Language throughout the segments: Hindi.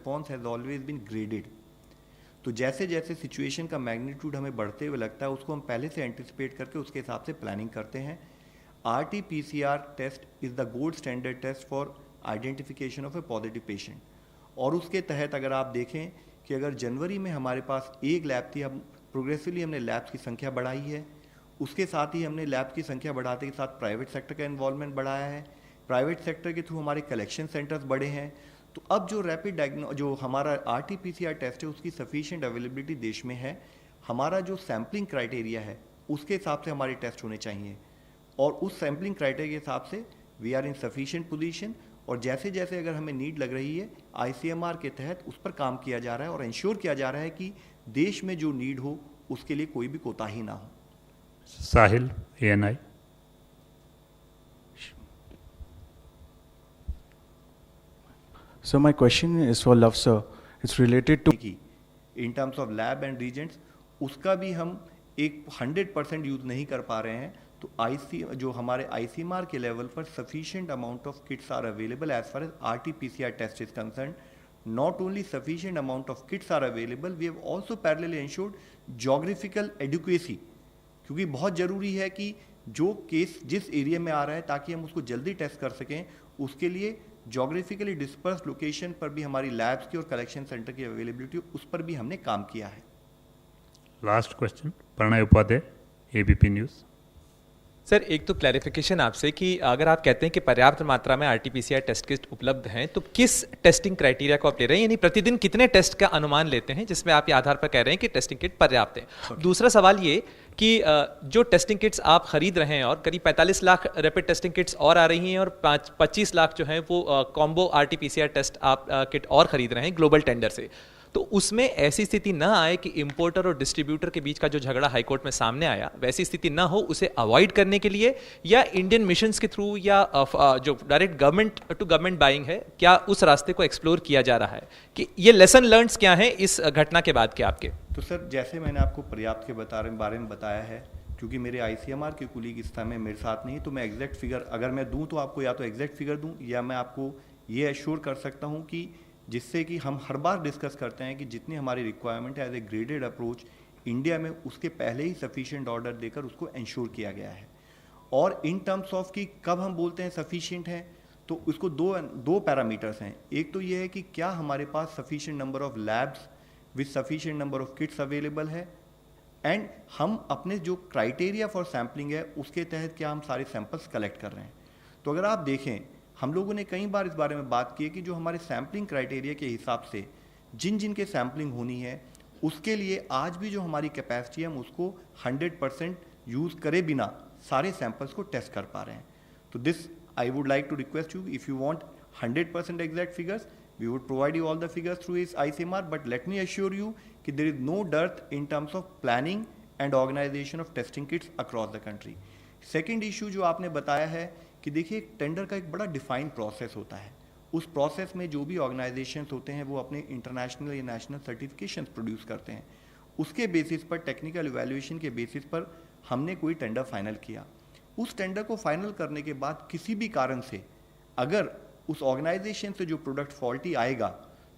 response has always been graded. तो जैसे जैसे सिचुएशन का मैग्नीट्यूड हमें बढ़ते हुए लगता है उसको हम पहले से एंटिसिपेट करके उसके हिसाब से प्लानिंग करते हैं. RT-PCR test is the gold standard test for identification of a positive patient. और उसके तहत अगर आप देखें कि अगर जनवरी में हमारे पास एक लैब थी, अब प्रोग्रेसिवली हमने लैब्स की संख्या बढ़ाई है. उसके साथ ही हमने लैब की संख्या बढ़ाते के साथ प्राइवेट सेक्टर का इन्वॉल्वमेंट बढ़ाया है. प्राइवेट सेक्टर के थ्रू हमारे कलेक्शन सेंटर्स बढ़े हैं. तो अब जो रैपिड जो हमारा RT-PCR टेस्ट है उसकी सफिशिएंट अवेलेबिलिटी देश में है. हमारा जो सैम्पलिंग क्राइटेरिया है उसके हिसाब से हमारे टेस्ट होने चाहिए और उस सैम्पलिंग क्राइटेरिया के हिसाब से we are in sufficient position. और जैसे जैसे अगर हमें नीड लग रही है ICMR के तहत उस पर काम किया जा रहा है और इंश्योर किया जा रहा है कि देश में जो नीड हो उसके लिए कोई भी कोताही ना हो. साहिल, ANI. So my question is for Love sir. It's related to in terms of lab and reagents उसका भी हम एक 100% यूज़ नहीं कर पा रहे हैं. तो जो हमारे ICMR के लेवल पर sufficient amount of kits are available as far as RT-PCR test is concerned. Not only sufficient amount of kits are available, we have also parallelly ensured geographical adequacy. क्योंकि बहुत ज़रूरी है कि जो केस जिस एरिया में आ रहा है ताकि हम उसको जल्दी टेस्ट कर सकें, उसके लिए जोग्राफिकली डिस्पर्स लोकेशन पर भी हमारी लैब्स की और कलेक्शन सेंटर की अवेलेबिलिटी उस पर भी हमने काम किया है. Last question, Pranay Upadhyay, ABP news. Sir, एक तो क्लैरिफिकेशन आपसे कि अगर आप कहते हैं कि पर्याप्त मात्रा में RT-PCR टेस्ट किट उपलब्ध हैं तो किस टेस्टिंग क्राइटेरिया को आप ले रहे हैं, यानी प्रतिदिन कितने टेस्ट का अनुमान लेते हैं जिसमें आप ये आधार पर कह रहे हैं कि टेस्टिंग किट पर्याप्त है. दूसरा सवाल ये कि जो टेस्टिंग किट्स आप खरीद रहे हैं और करीब 45 लाख रैपिड टेस्टिंग किट्स और आ रही हैं और 25 लाख जो है वो कॉम्बो RT-PCR टेस्ट आप किट और खरीद रहे हैं ग्लोबल टेंडर से, तो उसमें ऐसी स्थिति ना आए कि इंपोर्टर और डिस्ट्रीब्यूटर के बीच का जो झगड़ा हाईकोर्ट में सामने आया वैसी स्थिति ना हो, उसे अवॉइड करने के लिए या इंडियन मिशंस के थ्रू या जो direct government to government buying है, क्या उस रास्ते को एक्सप्लोर किया जा रहा है कि ये लेसन लर्न्स क्या है इस घटना के बाद के आपके? तो सर, जैसे मैंने आपको पर्याप्त के बारे में बताया है, क्योंकि मेरे ICMR के कुलीग इस समय मेरे साथ नहीं, तो मैं एग्जैक्ट फिगर अगर मैं दूं तो आपको या तो एग्जैक्ट फिगर दूं या मैं आपको ये एश्योर कर सकता हूं कि जिससे कि हम हर बार डिस्कस करते हैं कि जितनी हमारी रिक्वायरमेंट है as a graded approach India में उसके पहले ही सफिशिएंट ऑर्डर देकर उसको इंश्योर किया गया है. और इन टर्म्स ऑफ कि कब हम बोलते हैं सफिशिएंट है, तो उसको दो पैरामीटर्स हैं. एक तो ये है कि क्या हमारे पास sufficient number of labs with sufficient number of kits available है, एंड हम अपने जो क्राइटेरिया फॉर सैम्पलिंग है उसके तहत क्या हम सारे सैंपल्स कलेक्ट कर रहे हैं. तो अगर आप देखें, हम लोगों ने कई बार इस बारे में बात की है कि जो हमारे सैम्पलिंग क्राइटेरिया के हिसाब से जिन जिन के सैम्पलिंग होनी है उसके लिए आज भी जो हमारी कैपेसिटी है हम उसको 100% यूज़ करे बिना सारे सैंपल्स को टेस्ट कर पा रहे हैं. तो this I would like to request you, if you want 100% exact figures, we would provide you all the figures through his ICMR, but let me assure you कि there is no dearth in terms of planning and organization of testing kits across the country. Second issue जो आपने बताया है कि देखिए टेंडर का एक बड़ा डिफाइंड प्रोसेस होता है. उस प्रोसेस में जो भी ऑर्गेनाइजेशंस होते हैं वो अपने इंटरनेशनल या नेशनल सर्टिफिकेशंस प्रोड्यूस करते हैं. उसके बेसिस पर टेक्निकल इवैल्यूएशन के बेसिस पर हमने कोई टेंडर फाइनल किया. उस टेंडर को फाइनल करने के बाद किसी भी कारण से अगर उस ऑर्गेनाइजेशन से जो प्रोडक्ट फॉल्टी आएगा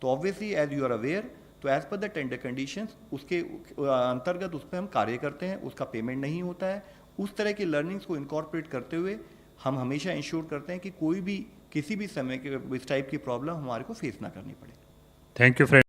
तो obviously as you are aware, तो as per the tender conditions उसके अंतर्गत उस पर हम कार्य करते हैं, उसका पेमेंट नहीं होता है. उस तरह के लर्निंग्स को इनकॉर्पोरेट करते हुए हम हमेशा इंश्योर करते हैं कि कोई भी किसी भी समय के इस टाइप की प्रॉब्लम हमारे को फेस ना करनी पड़े. Thank you friend.